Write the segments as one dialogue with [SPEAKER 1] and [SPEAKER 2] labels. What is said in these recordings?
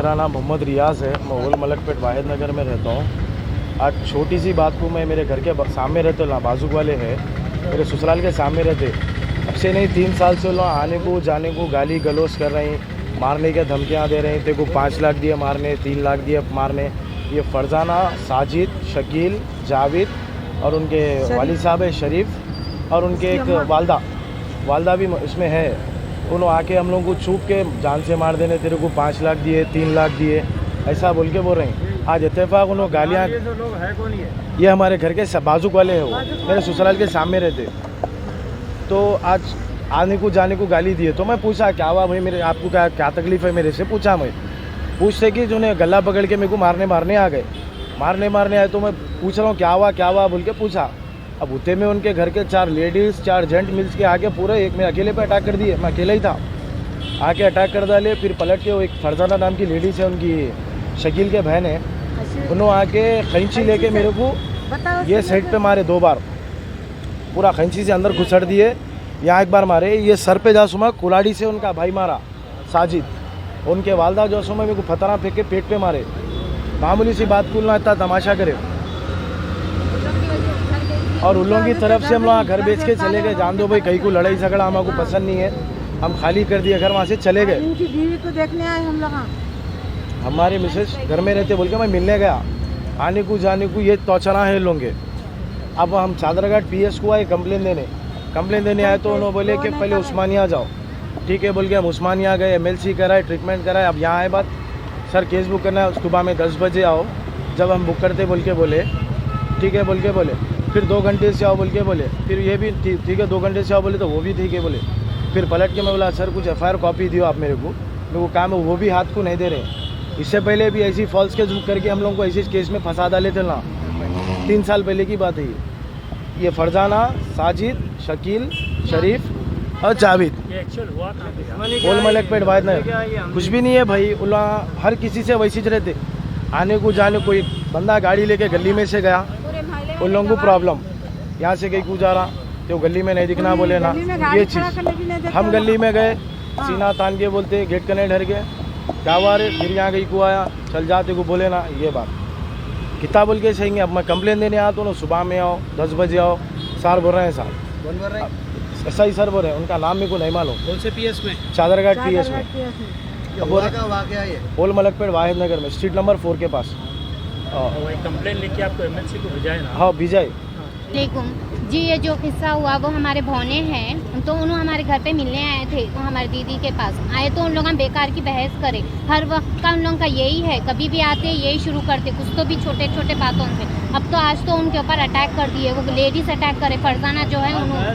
[SPEAKER 1] मेरा नाम मोहम्मद रियाज़ है। मैं ओल मलकपेट वाहिद नगर में रहता हूँ। आज छोटी सी बात को मैं मेरे घर के सामने रहते बाजू वाले हैं, मेरे ससुराल के सामने रहते, अब से नहीं 3 साल से लोग आने को जाने को गाली गलौज कर रहे हैं, मारने की धमकियाँ दे रहे हैं। तेरे को 5 लाख दिए मारने, 3 लाख दिए मारने। ये फरजाना, साजिद, शकील, जावेद और उनके वालिद साहब है शरीफ, और उनके एक वालदा भी इसमें है। उन्होंने आके हम लोगों को छुप के जान से मार देने, तेरे को 5 लाख दिए, 3 लाख दिए, ऐसा बोल के बोल रहे हैं। आज इत्तेफाक उन्होंने गालियाँ,
[SPEAKER 2] ये जो लोग है कौन
[SPEAKER 1] ये हमारे घर के बाजू वाले हैं, वो मेरे ससुराल के सामने रहते। तो आज आने को जाने को गाली दिए। तो मैं पूछा क्या हुआ भाई, मेरे आपको क्या तकलीफ़ है, मेरे से पूछा। मैं पूछते कि जो ने गला पकड़ के मेरे को मारने आ गए, मारने आए। तो मैं पूछ रहा हूँ क्या हुआ बोल के पूछा। अब उतने में उनके घर के 4 लेडीज़ 4 जेंट मिल्स के आके पूरे एक में अकेले पे अटैक कर दिए। मैं अकेला ही था, आके अटैक कर डाले। फिर पलट के वो एक फरजाना नाम की लेडीज़ है, उनकी शकील के बहन है, उन्होंने आके खैंची लेके मेरे को ये साइड पे मारे 2 बार, पूरा खैंची से अंदर घुसड़ दिए। यहाँ एक बार मारे, ये सर पे जासुमा कुलाड़ी से उनका भाई मारा साजिद, उनके वालदा जासुमा मेरे को फतरा फेंक के पेट पे मारे। मामूली सी बात को ना इतना तमाशा करे। और उन लोगों की तरफ से हम लोग घर बेच के चले गए। जान दो भाई, कहीं को लड़ाई झगड़ा हमको पसंद नहीं है, हम खाली कर दिए घर, वहाँ से चले गए।
[SPEAKER 3] इनकी बीवी को देखने आए हम लोग।
[SPEAKER 1] हमारे मिसेस घर में रहते बोल के मैं मिलने गया, आने को जाने को ये तोचना है लोगे। अब हम चादरघाट PS को आए कंप्लेन देने आए। तो उन्होंने बोले कि पहले उस्मानिया जाओ। ठीक है बोल के हम उस्मानिया गए, MLC कराए, ट्रीटमेंट कराए। अब यहाँ आए बात, सर केस बुक करना है, सुबह में 10 बजे आओ। जब हम बुक करते बोल के बोले ठीक है बोल के बोले, फिर 2 घंटे से आओ बोल के बोले, फिर ये भी ठीक है 2 घंटे से आओ बोले, तो वो भी ठीक है बोले। फिर पलट के मैं बोला सर कुछ FIR कॉपी दियो आप मेरे को काम है, वो भी हाथ को नहीं दे रहे। इससे पहले भी ऐसी फॉल्स केस बुक करके हम लोग को ऐसे केस में फंसा डाले थे ना, 3 साल पहले की बात है ये फरजाना, साजिद, शकील, शरीफ और जावेद। ओल मलकपेट वाहिद नगर कुछ भी नहीं है भाई। उला हर किसी से वैसे रहते, आने को जाने। कोई बंदा गाड़ी लेके गली में से गया, उन लोगों को प्रॉब्लम, यहाँ से कहीं को जा रहा तो गली में नहीं दिखना बोले ना, ये चीज़। हम गली में गए, सीना तान के बोलते गेट कने डर गए, क्या हुआ रे, फिर यहाँ कहीं को आया, चल जाते को बोले ना, ये बात कितना बोल के सही। अब मैं कंप्लेन देने आया तो ना सुबह में आओ, 10 बजे आओ, सर बोल रहे हैं सर ऐसा ही सर बोल रहे हैं, उनका नाम मेरे को नहीं मालूम।
[SPEAKER 2] कौन से PS में?
[SPEAKER 1] चादरघाट PS में।
[SPEAKER 2] वाकया
[SPEAKER 1] ओल मलकपेट वाहिद नगर में स्ट्रीट नंबर 4 के पास।
[SPEAKER 2] कंप्लेन लिखी आपको MLC को भेजा है ना?
[SPEAKER 1] हाँ भेजा है।
[SPEAKER 4] जी, ये जो किस्सा हुआ वो हमारे भौने हैं, तो उन्होंने हमारे घर पे मिलने आए थे, वो हमारी दीदी के पास आए। तो उन लोग हम बेकार की बहस करे, हर वक्त का उन लोगों का यही है, कभी भी आते यही शुरू करते, कुछ तो भी छोटे छोटे बातों से। अब तो आज तो उनके ऊपर अटैक कर दिए, वो लेडीज अटैक करे, फरजाना जो है उन्होंने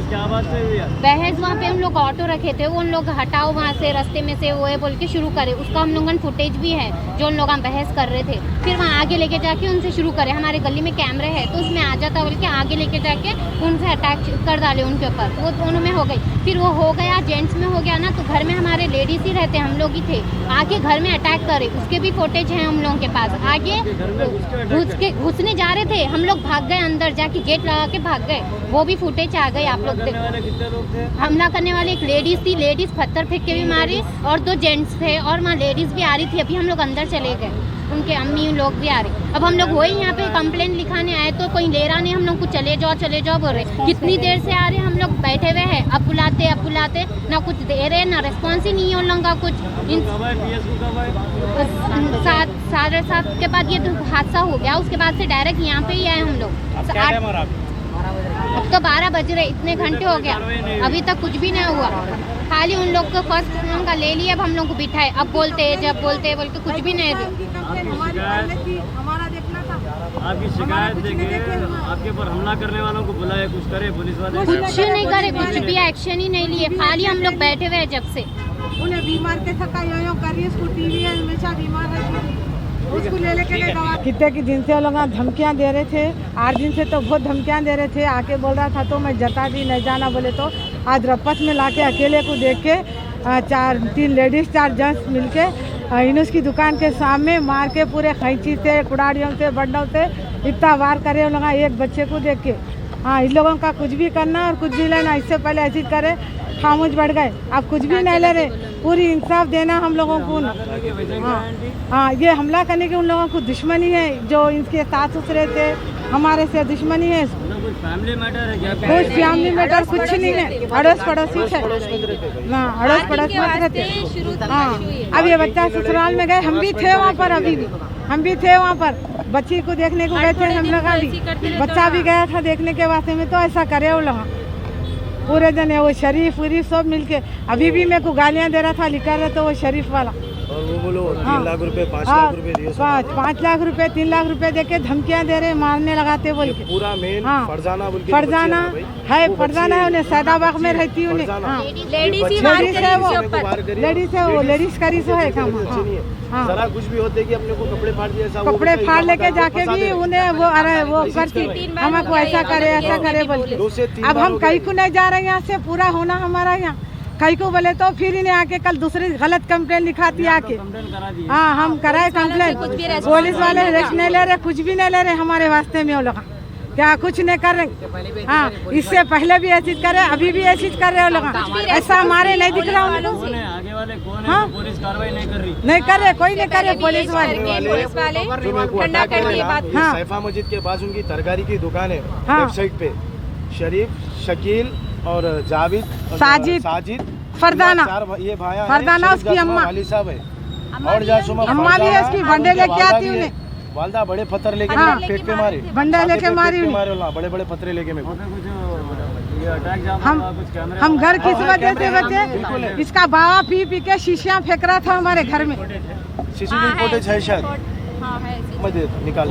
[SPEAKER 4] बहस, वहाँ पे उन लोग ऑटो रखे थे, वो उन लोग हटाओ वहाँ से, रास्ते में से वो बोल के शुरू करे। उसका हम लोगों फुटेज भी है जो उन लोग बहस कर रहे थे। फिर वहाँ आगे लेके जाके उनसे शुरू करे, हमारे गली में कैमरे है तो उसमें आ जाता बोल के आगे लेके जाके उनसे अटैक कर डाले उनके ऊपर। वो दोनों में हो गई, फिर वो हो गया जेंट्स में हो गया ना, तो घर में हमारे लेडीज ही रहते, हम लोग ही थे, आके घर में अटैक करे, उसके भी फुटेज हैं हम लोगों के पास। आगे घुसने जा रहे थे, हम लोग भाग गए अंदर, जाके गेट लगा के भाग गए, वो भी फुटेज आ गए आप लोग। हमला करने वाले एक लेडीज थी, लेडीज पत्थर फेंक के भी मारी, और 2 जेंट्स थे, और वहाँ लेडीज भी आ रही थी। अभी हम लोग अंदर चले गए, उनके अम्मी लोग भी आ रहे। अब हम लोग वही यहाँ पे कंप्लेंट लिखाने आए तो कोई ले रहा नहीं, हम लोग को चले जाओ बोल रहे। कितनी देर से आ रहे, हम लोग बैठे हुए हैं, अब बुलाते ना कुछ दे रहे, ना रिस्पॉन्स ही नहीं है उन लोगों का कुछ। 7:30 के बाद ये हादसा हो गया, उसके बाद से डायरेक्ट यहाँ पे ही आए हम लोग। अब तो 12 बज रहे, इतने घंटे हो गया, अभी तक कुछ भी नहीं हुआ। खाली उन लोग को फर्स्ट उन का ले लिया, अब हम लोग को बिठाए, अब बोलते बोल के कुछ भी नहीं दे।
[SPEAKER 2] आपकी शिकायत देके आपके ऊपर हमला करने वालों को बुलाए, कुछ करे पुलिस वाले?
[SPEAKER 4] कुछ नहीं करे, कुछ भी एक्शन ही नहीं लिए, खाली हम लोग बैठे हुए हैं जब से।
[SPEAKER 3] उन्हें बीमार के थका यो कर रही है, उसको टीवी है, हमेशा बीमार रहती है, उसको ले लेके दवा। कितने के दिन से वो लोग धमकियाँ दे रहे थे, 8 दिन से तो बहुत धमकियाँ दे रहे थे। आके बोल रहा था तो मैं जता दी नहीं जाना बोले, तो आज रपस में लाके अकेले को देख के 3 लेडीज 4 जेंट्स मिलके इनुस की दुकान के सामने मार के पूरे खैंची से, कुड़ाड़ियों से, बंडों से इतना वार करे उन लोग एक बच्चे को देख के। हाँ, इन लोगों का कुछ भी करना और कुछ भी लेना, इससे पहले ऐसी करे खामोश बढ़ गए, अब कुछ भी नहीं ले रहे। पूरी इंसाफ देना हम लोगों को। हाँ हाँ, ये हमला करने की उन लोगों को दुश्मनी है, जो इनके सास ससुरे थे हमारे से दुश्मनी है।
[SPEAKER 2] कुछ फैमिली मैटर है क्या?
[SPEAKER 3] कुछ फैमिली मैटर कुछ नहीं है, अड़ोस पड़ोसी है ना, अड़ोस पड़ोस में रहते। हाँ, अब ये बच्चा ससुराल में गए, हम भी थे वहाँ पर, अभी भी हम भी थे वहाँ पर, बच्ची को देखने को गए थे हम लोग, भी बच्चा भी गया था देखने के वास्ते में। तो ऐसा करे वो लोग पूरे जने, वो शरीफ उरीफ सब मिलके। अभी भी मेरे को गालियाँ दे रहा था, लिखा रहा तो वो शरीफ वाला।
[SPEAKER 1] और वो बोलो 3 लाख रुपए 5 लाख रुपए दिए,
[SPEAKER 3] 5 लाख रुपए 3 लाख रुपए देके धमकियाँ दे रहे, मारने लगाते बोल के।
[SPEAKER 1] पूरा मेन
[SPEAKER 3] हाँ,
[SPEAKER 1] फरजाना बोल के
[SPEAKER 3] फरजाना है, फरजाना है, उन्हें सैदाबाग में रहती है उन्हें। हाँ, लेडीज है वो, लेडीज है वो, लेडीज करी सो है काम। हाँ,
[SPEAKER 1] जरा कुछ भी होते कि अपने को कपड़े फाड़ दिए, ऐसा
[SPEAKER 3] कपड़े फाड़ लेके जाके भी उन्हें वो, अरे वो करती हमको ऐसा करे ऐसा करे बोल के। अब हम कहीं को नहीं जा रहे यहाँ से, पूरा होना हमारा यहाँ। कहीं को बोले तो फिर इन्हें आके कल दूसरी गलत कंप्लेन लिखाती आके। हाँ, हम कराए कंप्लेन, पुलिस वाले रेस्ट नहीं ले रहे, कुछ भी नहीं ले रहे हमारे वास्ते में। वो लोग क्या कुछ नहीं कर रहे। हाँ, इससे पहले भी ऐसी करे, अभी भी ऐसी कर रहे हो लोग। ऐसा हमारे नहीं दिख रहा उनको।
[SPEAKER 2] आगे वाले कौन है?
[SPEAKER 3] हाँ,
[SPEAKER 2] पुलिस कार्रवाई नहीं कर रही,
[SPEAKER 3] नहीं कर रहे, कोई नहीं कर रहे पुलिस वाले। हाँ,
[SPEAKER 1] सैफा मस्जिद के पास उनकी तरकारी की दुकान है,
[SPEAKER 3] हाँ,
[SPEAKER 1] वेबसाइट पे शरीफ, शकील और जाविद, साजिद
[SPEAKER 3] फरदाना,
[SPEAKER 1] ये भाया है,
[SPEAKER 3] फरदाना
[SPEAKER 1] शरीफ
[SPEAKER 3] उसकी
[SPEAKER 1] जासुमा
[SPEAKER 3] अम्मा,
[SPEAKER 1] वाली साहब है, और जासुमा
[SPEAKER 3] अम्मा भी है उसकी, भंडे लेके आती उन्हें,
[SPEAKER 1] वालदा बड़े पत्थर लेके
[SPEAKER 3] हाँ,
[SPEAKER 1] मेरे पेट पे मारे,
[SPEAKER 3] भंडा लेके मारी उन्हें।
[SPEAKER 1] मारे, बड़े बड़े पत्थर लेके मेरे को।
[SPEAKER 2] कुछ ये अटैक जाम
[SPEAKER 3] हम
[SPEAKER 2] हुआ, कुछ कैमरे
[SPEAKER 3] हम घर किस वजह से बचे? इसका बाबा पी पी के शीशियाँ फेंक रहा था हमारे घर में।
[SPEAKER 1] सीसीटीवी फुटेज है शायद, मैं दे निकाल